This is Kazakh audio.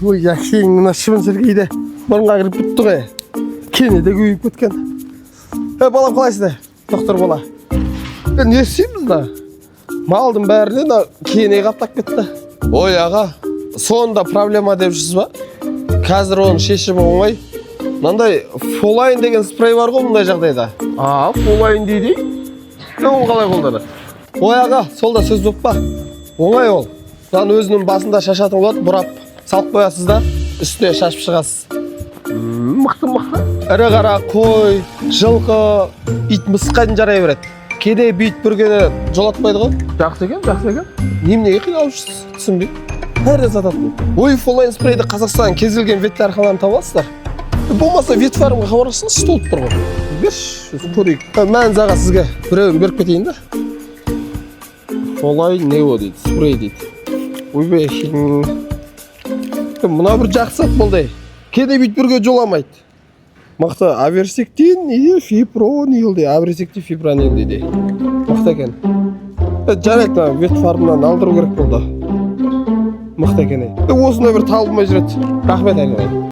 Ой, яшең мына шыбын шіркейді мұрынға кіріп бітті ғой. Кене де көйіп кеткен. Балам қалайсыздар? Доктор бала. Не істейміз да? Малдың бәрінен кене қаптап кетті. Ой, аға, сонда проблема деп жүрсіз ба? Қазір оның шешімі оңай. Мынандай фолайн деген спрей бар ғой мұндай жағдайда. Фолайн дейді? Ол қалай қолдары? Ой, аға, сол да сөз болып па? Оңай ол. Мынаны өзінің басында шашатын болады, бұрап салып қоясыз да, үстіне шашып шығасыз. Мықты. Ірі қара қой, жылқы, ит мысыққа дейін жарай береді. Кейде бит бүргені жолатпайды ғой. Жақсы екен. Неменеге қиналып жүрсіз? Түсінбеймін. Бәрі сататын. Ой, фолайн спрейді Қазақстан кез келген веттеринарлардан табасыздар. Болмаса ветфармға хабарласыңыз, толып тұр ғой. Берші, көрейік. Мәніз аға сізге біреуін беріп кетейін да. Фолайн нео дейді, спрей дейді. Ойбай, мына бір жақсы ат болды. Кейде бит бірге жоламайды. Мықты аверсектин, фипронил дейді. Аверсектин, фипронил дейді. Мықты екен. Жарайды, ветфармнан алдыру керек болды. Мықты екен. Осындай бір табылмай жүреді. Рахмет айналайын.